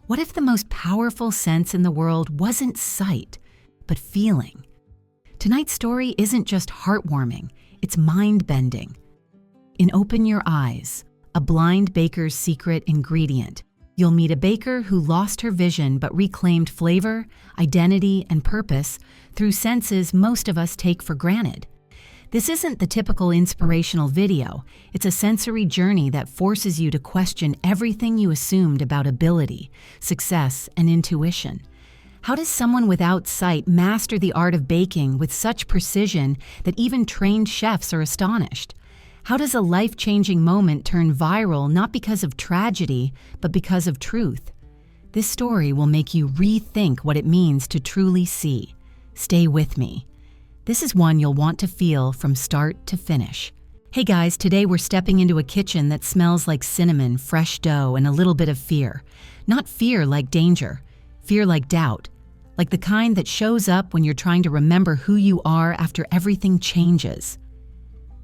What if the most powerful sense in the world wasn't sight, but feeling? Tonight's story isn't just heartwarming, it's mind-bending. In Open Your Eyes, a blind baker's secret ingredient, you'll meet a baker who lost her vision but reclaimed flavor, identity, and purpose through senses most of us take for granted. This isn't the typical inspirational video. It's a sensory journey that forces you to question everything you assumed about ability, success, and intuition. How does someone without sight master the art of baking with such precision that even trained chefs are astonished? How does a life-changing moment turn viral not because of tragedy, but because of truth? This story will make you rethink what it means to truly see. Stay with me. This is one you'll want to feel from start to finish. Hey guys, today we're stepping into a kitchen that smells like cinnamon, fresh dough, and a little bit of fear. Not fear like danger, fear like doubt. Like the kind that shows up when you're trying to remember who you are after everything changes.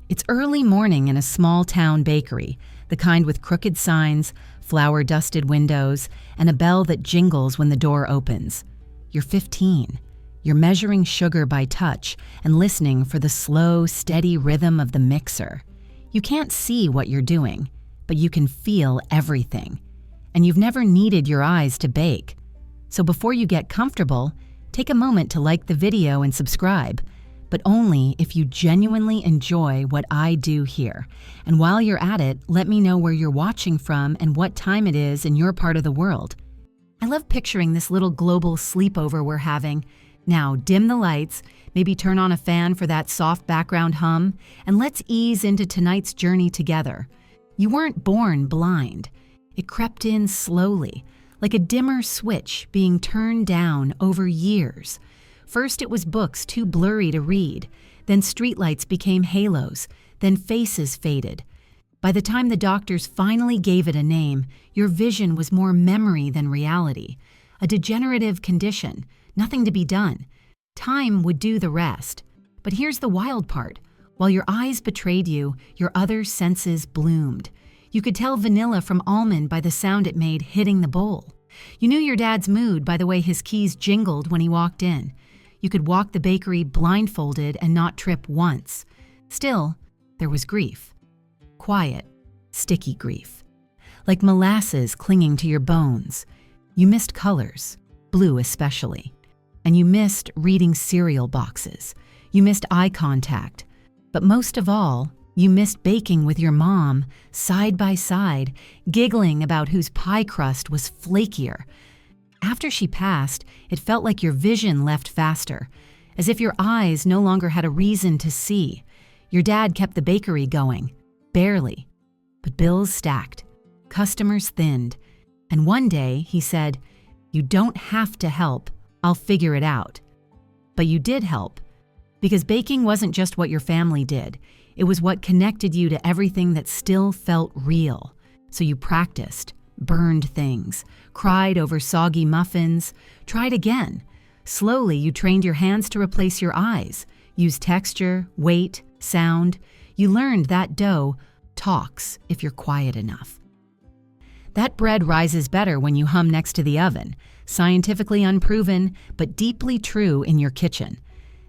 It's early morning in a small-town bakery, the kind with crooked signs, flour-dusted windows, and a bell that jingles when the door opens. You're 15. You're measuring sugar by touch and listening for the slow, steady rhythm of the mixer. You can't see what you're doing, but you can feel everything. And you've never needed your eyes to bake. So before you get comfortable, take a moment to like the video and subscribe, but only if you genuinely enjoy what I do here. And while you're at it, let me know where you're watching from and what time it is in your part of the world. I love picturing this little global sleepover we're having. Now, dim the lights, maybe turn on a fan for that soft background hum, and let's ease into tonight's journey together. You weren't born blind. It crept in slowly, like a dimmer switch being turned down over years. First it was books too blurry to read, then streetlights became halos, then faces faded. By the time the doctors finally gave it a name, your vision was more memory than reality. A degenerative condition, nothing to be done. Time would do the rest. But here's the wild part. While your eyes betrayed you, your other senses bloomed. You could tell vanilla from almond by the sound it made hitting the bowl. You knew your dad's mood by the way his keys jingled when he walked in. You could walk the bakery blindfolded and not trip once. Still, there was grief. Quiet, sticky grief. Like molasses clinging to your bones. You missed colors, blue especially. And you missed reading cereal boxes. You missed eye contact. But most of all, you missed baking with your mom, side by side, giggling about whose pie crust was flakier. After she passed, it felt like your vision left faster, as if your eyes no longer had a reason to see. Your dad kept the bakery going, barely. But bills stacked, customers thinned, and one day he said, "You don't have to help, I'll figure it out." But you did help, because baking wasn't just what your family did. It was what connected you to everything that still felt real. So you practiced, burned things, cried over soggy muffins, tried again. Slowly, you trained your hands to replace your eyes, used texture, weight, sound. You learned that dough talks if you're quiet enough. That bread rises better when you hum next to the oven, scientifically unproven, but deeply true in your kitchen.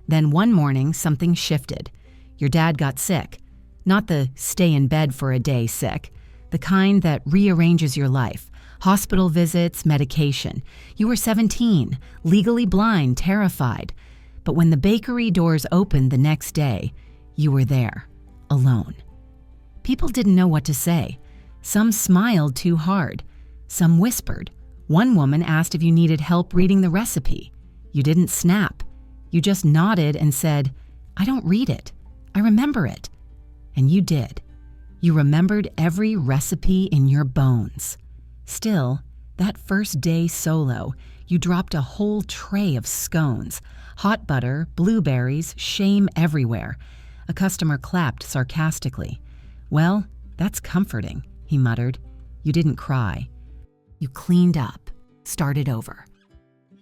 Then one morning, something shifted. Your dad got sick. Not the stay in bed for a day sick, the kind that rearranges your life. Hospital visits, medication. You were 17, legally blind, terrified. But when the bakery doors opened the next day, you were there, alone. People didn't know what to say. Some smiled too hard. Some whispered. One woman asked if you needed help reading the recipe. You didn't snap. You just nodded and said, "I don't read it. I remember it." And you did. You remembered every recipe in your bones. Still, that first day solo, you dropped a whole tray of scones, hot butter, blueberries, shame everywhere. A customer clapped sarcastically. "Well, that's comforting," he muttered. You didn't cry. You cleaned up, started over.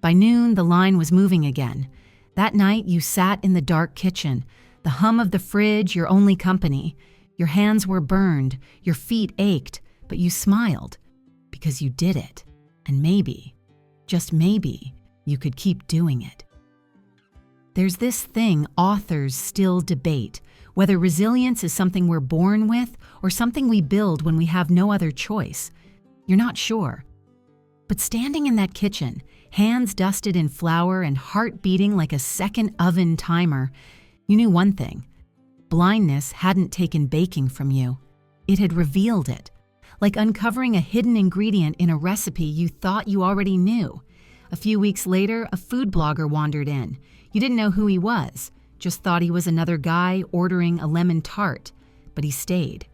By noon, the line was moving again. That night, you sat in the dark kitchen, the hum of the fridge your only company. Your hands were burned, your feet ached, but you smiled because you did it, And maybe, just maybe, you could keep doing it. There's this thing authors still debate, whether resilience is something we're born with or something we build when we have no other choice. You're not sure. But standing in that kitchen, hands dusted in flour and heart beating like a second oven timer, you knew one thing. Blindness hadn't taken baking from you. It had revealed it, like uncovering a hidden ingredient in a recipe you thought you already knew. A few weeks later, a food blogger wandered in. You didn't know who he was, just thought he was another guy ordering a lemon tart, but he stayed,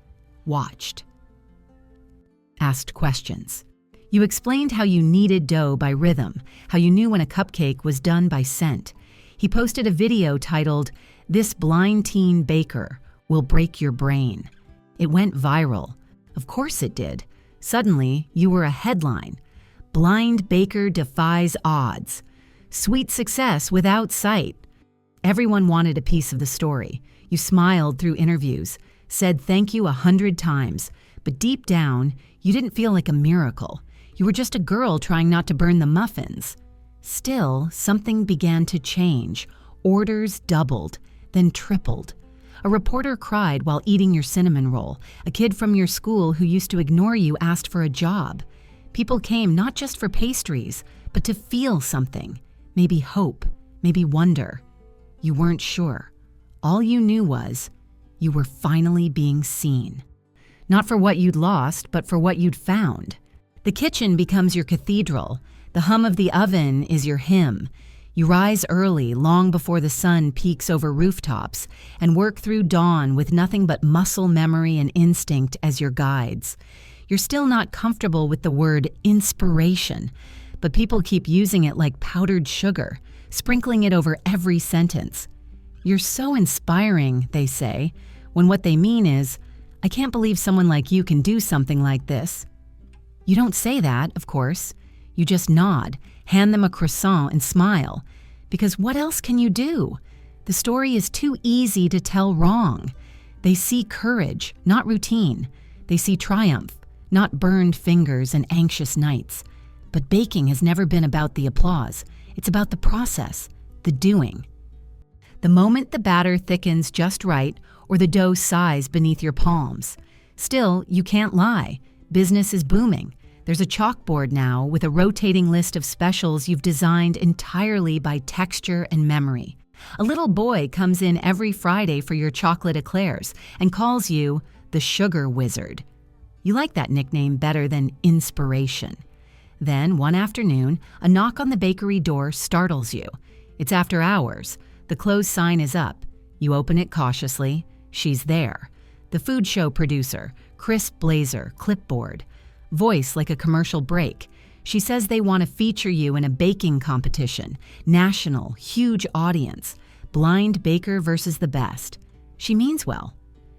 watched, asked questions. You explained how you kneaded dough by rhythm, how you knew when a cupcake was done by scent. He posted a video titled, "This Blind Teen Baker Will Break Your Brain." It went viral. Of course it did. Suddenly, you were a headline. Blind Baker Defies Odds. Sweet success without sight. Everyone wanted a piece of the story. You smiled through interviews, said thank you 100 times, but deep down, you didn't feel like a miracle. You were just a girl trying not to burn the muffins. Still, something began to change. Orders doubled, then tripled. A reporter cried while eating your cinnamon roll. A kid from your school who used to ignore you asked for a job. People came not just for pastries, but to feel something. Maybe hope, maybe wonder. You weren't sure. All you knew was you were finally being seen. Not for what you'd lost, but for what you'd found. The kitchen becomes your cathedral. The hum of the oven is your hymn. You rise early, long before the sun peaks over rooftops, and work through dawn with nothing but muscle memory and instinct as your guides. You're still not comfortable with the word inspiration, but people keep using it like powdered sugar, sprinkling it over every sentence. You're so inspiring, they say, when what they mean is, I can't believe someone like you can do something like this. You don't say that, of course. You just nod, hand them a croissant and smile. Because what else can you do? The story is too easy to tell wrong. They see courage, not routine. They see triumph, not burned fingers and anxious nights. But baking has never been about the applause. It's about the process, the doing. The moment the batter thickens just right, or the dough sighs beneath your palms. Still, you can't lie. Business is booming. There's a chalkboard now with a rotating list of specials you've designed entirely by texture and memory. A little boy comes in every Friday for your chocolate eclairs and calls you the Sugar Wizard. You like that nickname better than inspiration. Then, one afternoon, a knock on the bakery door startles you. It's after hours. The closed sign is up. You open it cautiously. She's there. The food show producer, crisp blazer, clipboard. Voice like a commercial break. She says they want to feature you in a baking competition. National, huge audience. Blind baker versus the best. She means well.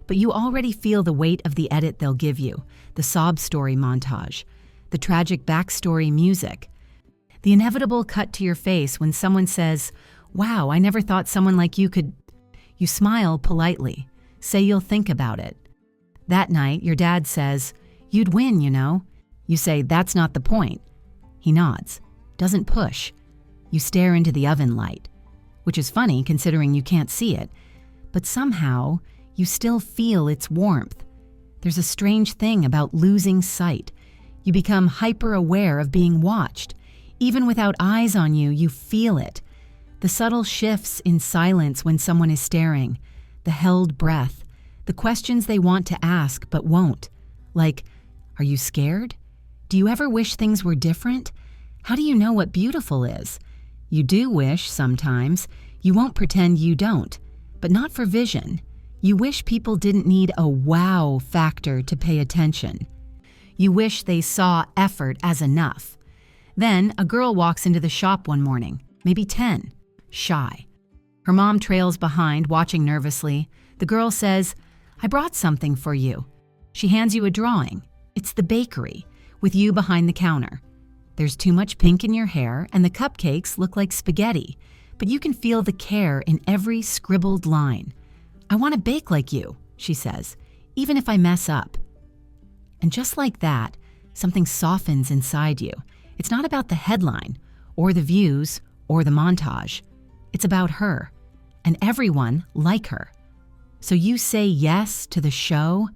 But you already feel the weight of the edit they'll give you. The sob story montage. The tragic backstory music. The inevitable cut to your face when someone says, "Wow, I never thought someone like you could..." You smile politely. Say you'll think about it. That night, your dad says, "You'd win, you know." You say, "That's not the point." He nods, doesn't push. You stare into the oven light, which is funny considering you can't see it, but somehow you still feel its warmth. There's a strange thing about losing sight. You become hyper-aware of being watched. Even without eyes on you, you feel it. The subtle shifts in silence when someone is staring, the held breath, the questions they want to ask but won't. Like, are you scared? Do you ever wish things were different? How do you know what beautiful is? You do wish sometimes. You won't pretend you don't, but not for vision. You wish people didn't need a wow factor to pay attention. You wish they saw effort as enough. Then a girl walks into the shop one morning, maybe 10, shy. Her mom trails behind, watching nervously. The girl says, "I brought something for you." She hands you a drawing. It's the bakery, with you behind the counter. There's too much pink in your hair, and the cupcakes look like spaghetti, but you can feel the care in every scribbled line. "I want to bake like you," she says, "even if I mess up." And just like that, something softens inside you. It's not about the headline, or the views, or the montage. It's about her, and everyone like her. So you say yes to the show,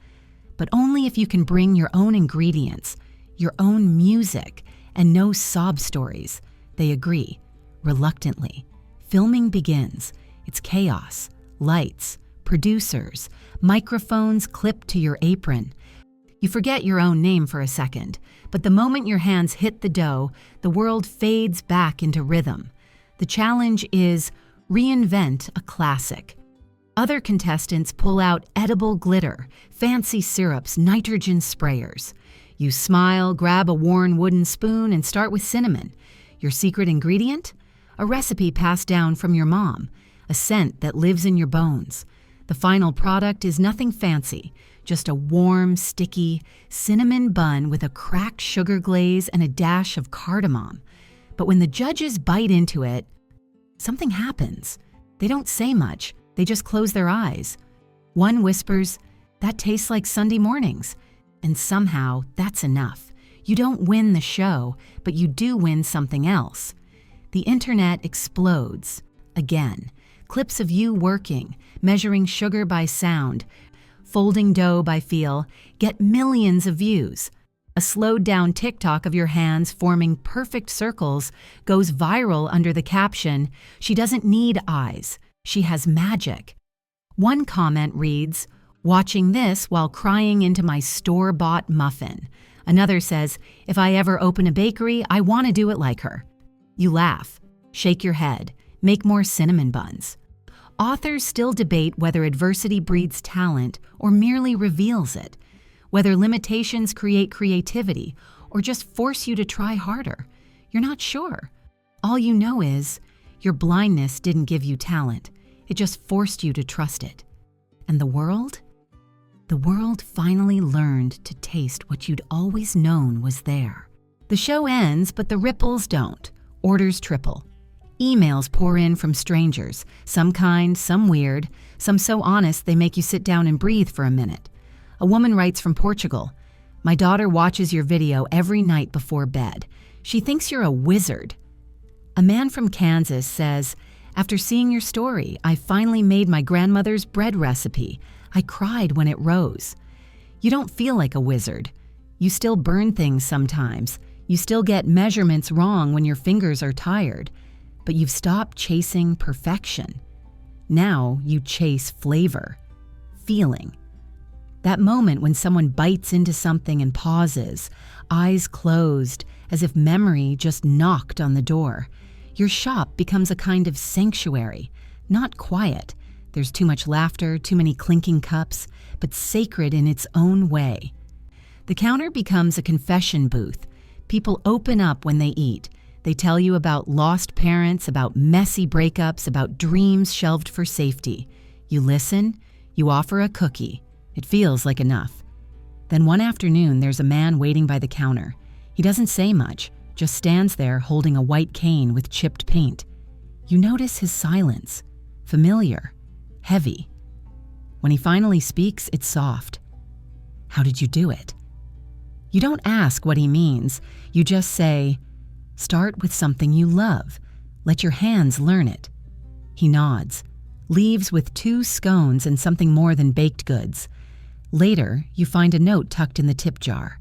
but only if you can bring your own ingredients, your own music, and no sob stories. They agree, reluctantly. Filming begins. It's chaos, lights, producers, microphones clipped to your apron. You forget your own name for a second, but the moment your hands hit the dough, the world fades back into rhythm. The challenge is reinvent a classic. Other contestants pull out edible glitter, fancy syrups, nitrogen sprayers. You smile, grab a worn wooden spoon, and start with cinnamon. Your secret ingredient? A recipe passed down from your mom, a scent that lives in your bones. The final product is nothing fancy, just a warm, sticky cinnamon bun with a cracked sugar glaze and a dash of cardamom. But when the judges bite into it, something happens. They don't say much. They just close their eyes. One whispers, "That tastes like Sunday mornings." And somehow, that's enough. You don't win the show, but you do win something else. The internet explodes. Again, clips of you working, measuring sugar by sound, folding dough by feel, get millions of views. A slowed-down TikTok of your hands forming perfect circles goes viral under the caption, "She doesn't need eyes. She has magic." One comment reads, "Watching this while crying into my store-bought muffin." Another says, "If I ever open a bakery, I want to do it like her." You laugh, shake your head, make more cinnamon buns. Authors still debate whether adversity breeds talent or merely reveals it, whether limitations create creativity or just force you to try harder. You're not sure. All you know is your blindness didn't give you talent. It just forced you to trust it. And the world? The world finally learned to taste what you'd always known was there. The show ends, but the ripples don't. Orders triple. Emails pour in from strangers, some kind, some weird, some so honest they make you sit down and breathe for a minute. A woman writes from Portugal, "My daughter watches your video every night before bed. She thinks you're a wizard." A man from Kansas says, "After seeing your story, I finally made my grandmother's bread recipe. I cried when it rose." You don't feel like a wizard. You still burn things sometimes. You still get measurements wrong when your fingers are tired. But you've stopped chasing perfection. Now you chase flavor, feeling. That moment when someone bites into something and pauses, eyes closed, as if memory just knocked on the door. Your shop becomes a kind of sanctuary, not quiet. There's too much laughter, too many clinking cups, but sacred in its own way. The counter becomes a confession booth. People open up when they eat. They tell you about lost parents, about messy breakups, about dreams shelved for safety. You listen, you offer a cookie. It feels like enough. Then one afternoon, there's a man waiting by the counter. He doesn't say much, just stands there holding a white cane with chipped paint. You notice his silence, familiar, heavy. When he finally speaks, it's soft. "How did you do it?" You don't ask what he means. You just say, "Start with something you love. Let your hands learn it." He nods, leaves with 2 scones and something more than baked goods. Later, you find a note tucked in the tip jar.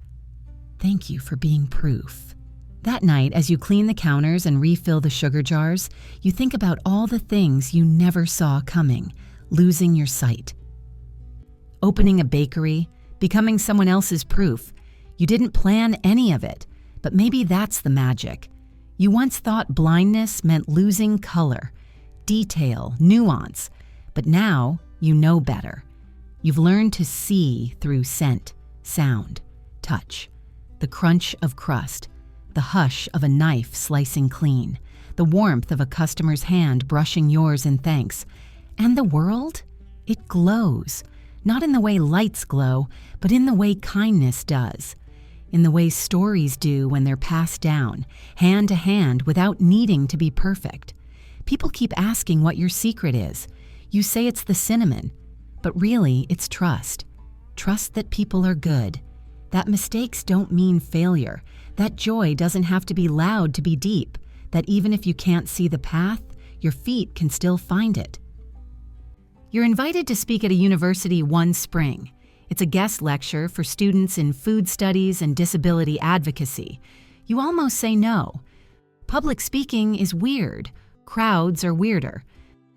"Thank you for being proof." That night, as you clean the counters and refill the sugar jars, you think about all the things you never saw coming, losing your sight. Opening a bakery, becoming someone else's proof. You didn't plan any of it, but maybe that's the magic. You once thought blindness meant losing color, detail, nuance, but now you know better. You've learned to see through scent, sound, touch, the crunch of crust, the hush of a knife slicing clean, the warmth of a customer's hand brushing yours in thanks. And the world? It glows, not in the way lights glow, but in the way kindness does. In the way stories do when they're passed down, hand to hand, without needing to be perfect. People keep asking what your secret is. You say it's the cinnamon, but really it's trust. Trust that people are good, that mistakes don't mean failure, That joy doesn't have to be loud to be deep, that even if you can't see the path, your feet can still find it. You're invited to speak at a university one spring. It's a guest lecture for students in food studies and disability advocacy. You almost say no. Public speaking is weird. Crowds are weirder.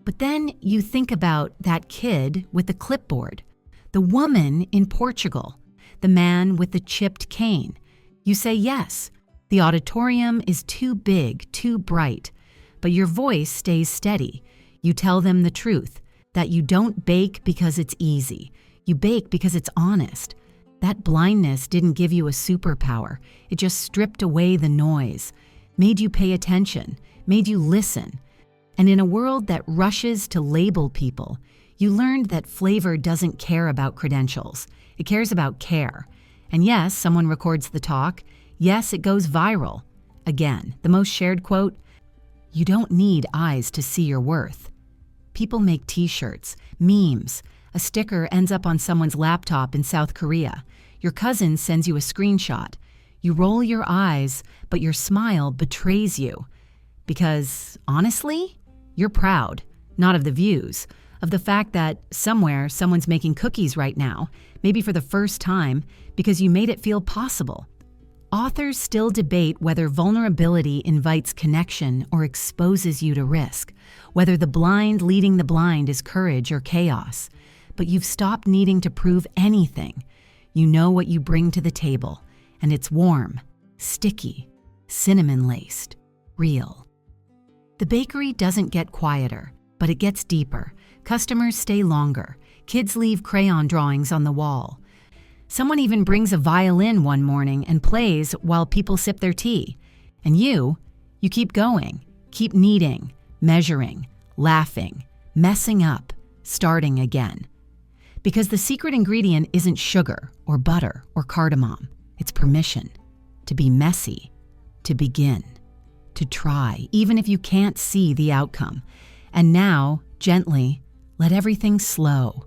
But then you think about that kid with the clipboard, the woman in Portugal, the man with the chipped cane. You say yes. The auditorium is too big, too bright. But your voice stays steady. You tell them the truth, that you don't bake because it's easy. You bake because it's honest. That blindness didn't give you a superpower. It just stripped away the noise, made you pay attention, made you listen. And in a world that rushes to label people, you learned that flavor doesn't care about credentials. It cares about care. And yes, someone records the talk. Yes, it goes viral. Again, the most shared quote, "You don't need eyes to see your worth." People make t-shirts, memes. A sticker ends up on someone's laptop in South Korea. Your cousin sends you a screenshot. You roll your eyes, but your smile betrays you. Because, honestly, you're proud, not of the views, of the fact that somewhere someone's making cookies right now, maybe for the first time, because you made it feel possible. Authors still debate whether vulnerability invites connection or exposes you to risk, whether the blind leading the blind is courage or chaos. But you've stopped needing to prove anything. You know what you bring to the table, and it's warm, sticky, cinnamon-laced, real. The bakery doesn't get quieter, but it gets deeper. Customers stay longer. Kids leave crayon drawings on the wall. Someone even brings a violin one morning and plays while people sip their tea. And you keep going, keep kneading, measuring, laughing, messing up, starting again. Because the secret ingredient isn't sugar or butter or cardamom. It's permission to be messy, to begin, to try, even if you can't see the outcome. And now, gently, let everything slow.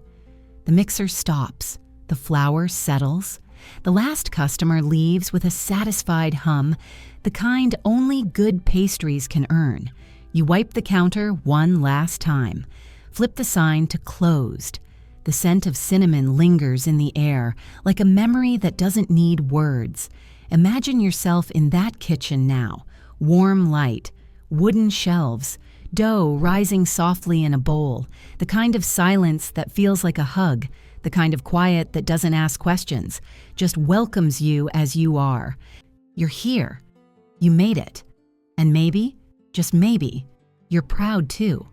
The mixer stops. The flour settles. The last customer leaves with a satisfied hum, the kind only good pastries can earn. You wipe the counter one last time. Flip the sign to closed. The scent of cinnamon lingers in the air, like a memory that doesn't need words. Imagine yourself in that kitchen now. Warm light, wooden shelves, dough rising softly in a bowl, the kind of silence that feels like a hug, the kind of quiet that doesn't ask questions, just welcomes you as you are. You're here. You made it. And maybe, just maybe, you're proud too.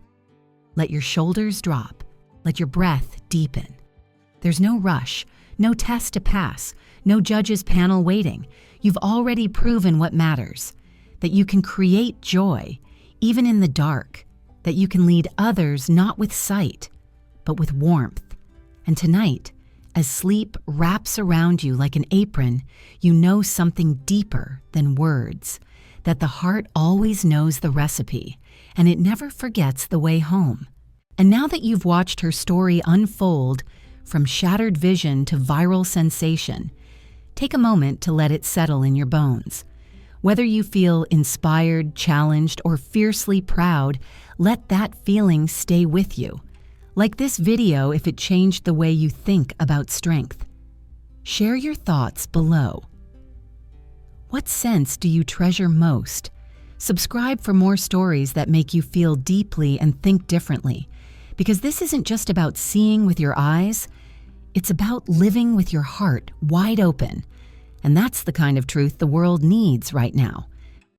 Let your shoulders drop. Let your breath deepen. There's no rush, no test to pass, no judge's panel waiting. You've already proven what matters, that you can create joy, even in the dark, that you can lead others not with sight, but with warmth. And tonight, as sleep wraps around you like an apron, you know something deeper than words, that the heart always knows the recipe, and it never forgets the way home. And now that you've watched her story unfold from shattered vision to viral sensation, take a moment to let it settle in your bones. Whether you feel inspired, challenged, or fiercely proud, let that feeling stay with you. Like this video if it changed the way you think about strength. Share your thoughts below. What sense do you treasure most? Subscribe for more stories that make you feel deeply and think differently. Because this isn't just about seeing with your eyes, it's about living with your heart wide open. And that's the kind of truth the world needs right now.